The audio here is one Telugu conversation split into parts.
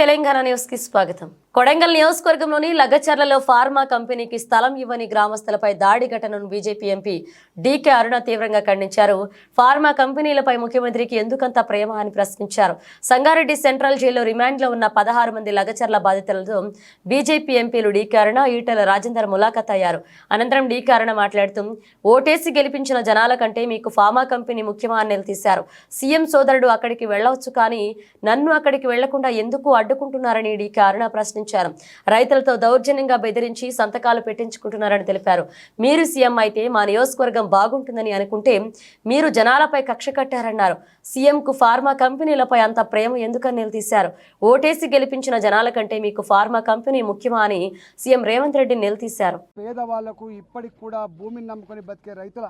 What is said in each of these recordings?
తెలంగాణ న్యూస్ కి స్వాగతం. కొడంగల్ నియోజకవర్గంలోని లగచర్లలో ఫార్మా కంపెనీకి స్థలం ఇవ్వని గ్రామస్తులపై దాడి ఘటనను బీజేపీ ఎంపీ డీకే అరుణ తీవ్రంగా ఖండించారు. ఫార్మా కంపెనీలపై ముఖ్యమంత్రికి ఎందుకంత ప్రేమ అని ప్రశ్నించారు. సంగారెడ్డి సెంట్రల్ జైల్లో రిమాండ్లో ఉన్న 16 మంది లగచర్ల బాధితులతో బీజేపీ ఎంపీలు డీకే అరుణ, ఈటెల రాజేందర్ ములాఖత్ అయ్యారు. అనంతరం డీకే అరుణ మాట్లాడుతూ ఓటేసి గెలిపించిన జనాల కంటే మీకు ఫార్మా కంపెనీ ముఖ్యమా అని నిలదీశారు. సీఎం సోదరుడు అక్కడికి వెళ్లవచ్చు కానీ నన్ను అక్కడికి వెళ్లకుండా ఎందుకు అడ్డుకుంటున్నారని డీకే అరుణ ప్రశ్నించారు. రైతులతో దౌర్జన్యంగా బెదిరించి సంతకాలు పెట్టించుకుంటున్నారని తెలిపారు. మీరు సీఎం అయితే మా నియోజకవర్గం బాగుంటుందని అనుకుంటే మీరు జనాలపై కక్ష కట్టారన్నారు. సీఎంకు ఫార్మా కంపెనీలపై అంత ప్రేమ ఎందుకని నిలదీశారు. ఓటేసి గెలిపించిన జనాల కంటే మీకు ఫార్మా కంపెనీ ముఖ్యమా అని సీఎం రేవంత్ రెడ్డి నిలదీశారు. పేదవాళ్లకు ఇప్పటికి కూడా భూమిని నమ్ముకొని బతికే రైతుల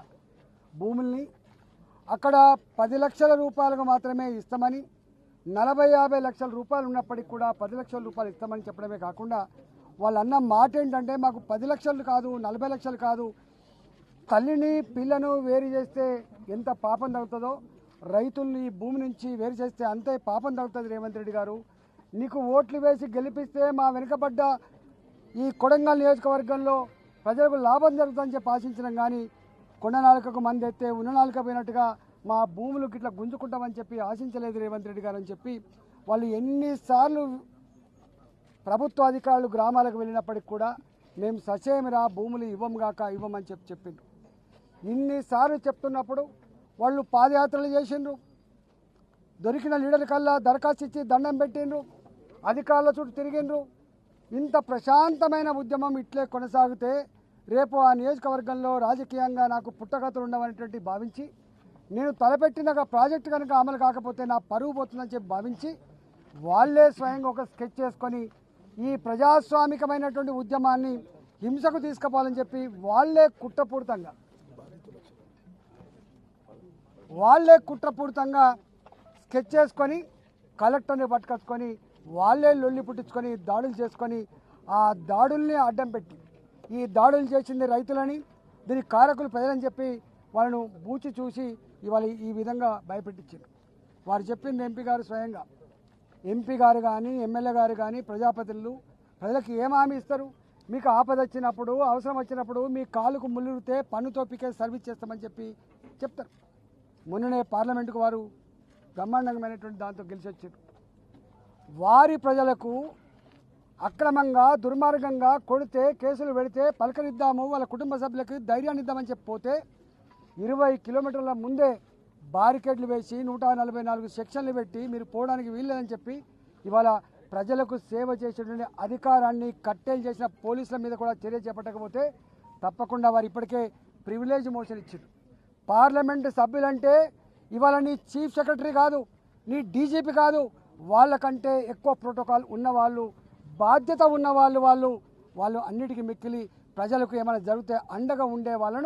భూముల్ని అక్కడ 10 లక్షల రూపాయలకు మాత్రమే ఇస్తామని, 40-50 లక్షల రూపాయలు ఉన్నప్పటికీ కూడా 10 లక్షల రూపాయలు ఇస్తామని చెప్పడమే కాకుండా వాళ్ళు అన్న మాట ఏంటంటే మాకు 10 లక్షలు కాదు, 40 లక్షలు కాదు, తల్లిని పిల్లను వేరు చేస్తే ఎంత పాపం తగ్గుతుందో రైతుల్ని భూమి నుంచి వేరు చేస్తే అంతే పాపం తగ్గుతుంది. రేవంత్ రెడ్డి గారు, నీకు ఓట్లు వేసి గెలిపిస్తే మా వెనుకబడ్డ ఈ కొడంగల్ నియోజకవర్గంలో ప్రజలకు లాభం జరుగుతుందని చెప్పి ఆశించడం కానీ కొండ నాలుకకు మంది ఎత్తే ఉన్న నాలుక పోయినట్టుగా మా భూములు గిట్లా గుంజుకుంటామని చెప్పి ఆశించలేదు రేవంత్ రెడ్డి గారు అని చెప్పి వాళ్ళు ఎన్నిసార్లు ప్రభుత్వ అధికారులు గ్రామాలకు వెళ్ళినప్పటికి కూడా మేము ససేమిరా భూములు ఇవ్వమని చెప్పిండ్రు. ఇన్నిసార్లు చెప్తున్నప్పుడు వాళ్ళు పాదయాత్రలు చేసిండ్రు, దొరికిన లీడర్ కల్లా దరఖాస్తు ఇచ్చి దండం పెట్టిండ్రు, అధికారుల చుట్టూ తిరిగిండ్రు. ఇంత ప్రశాంతమైన ఉద్యమం ఇట్లే కొనసాగితే రేపు ఆ నియోజకవర్గంలో రాజకీయంగా నాకు పుట్టగతులు ఉండవనేటువంటి భావించి, నేను తలపెట్టిన ప్రాజెక్టు కనుక అమలు కాకపోతే నా పరువు పోతుందని చెప్పి భావించి వాళ్ళే స్వయంగా ఒక స్కెచ్ చేసుకొని ఈ ప్రజాస్వామికమైనటువంటి ఉద్యమాన్ని హింసకు తీసుకుపోవాలని చెప్పి వాళ్ళే కుట్రపూరితంగా స్కెచ్ చేసుకొని కలెక్టర్ని పట్టుకొచ్చుకొని వాళ్ళే లొల్లి పుట్టించుకొని దాడులు చేసుకొని ఆ దాడుల్ని అడ్డం పెట్టి ఈ దాడులు చేసింది రైతులని, దీనికి కారకులు ప్రజలని చెప్పి వాళ్ళను బూచి చూసి ఇవాళ ఈ విధంగా భయపెట్టించారు. వారు చెప్పింది స్వయంగా ఎంపీ గారు కానీ ఎమ్మెల్యే గారు కానీ ప్రజాప్రతినిధులు ప్రజలకు ఏం హామీ ఇస్తారు? మీకు ఆపద వచ్చినప్పుడు, అవసరం వచ్చినప్పుడు మీ కాలుకు ముళ్ళురితే పన్నుతో పీకే సర్వీస్ చేస్తామని చెప్పి చెప్తారు. మొన్ననే పార్లమెంటుకు వారు బ్రహ్మాండమైనటువంటి దాంతో గెలిచి వచ్చారు. వారి ప్రజలకు అక్రమంగా దుర్మార్గంగా కొడితే కేసులు పెడితే పలకరిద్దాము, వాళ్ళ కుటుంబ సభ్యులకు ధైర్యాన్ని ఇద్దామని చెప్పిపోతే 20 కిలోమీటర్ల ముందే బారికేడ్లు వేసి 144 సెక్షన్లు పెట్టి మీరు పోవడానికి వీల్లేదని చెప్పి ఇవాళ ప్రజలకు సేవ చేసేటువంటి అధికారాన్ని కట్టేలు చేసిన పోలీసుల మీద కూడా చర్య చేపట్టకపోతే తప్పకుండా వారు ఇప్పటికే ప్రివిలేజ్ మోషన్ ఇచ్చారు. పార్లమెంటు సభ్యులంటే ఇవాళ నీ చీఫ్ సెక్రటరీ కాదు, నీ డీజీపీ కాదు, వాళ్ళకంటే ఎక్కువ ప్రోటోకాల్ ఉన్నవాళ్ళు, బాధ్యత ఉన్న వాళ్ళు అన్నిటికీ మిక్కిలి ప్రజలకు ఏమైనా జరిగితే అండగా ఉండే వాళ్ళను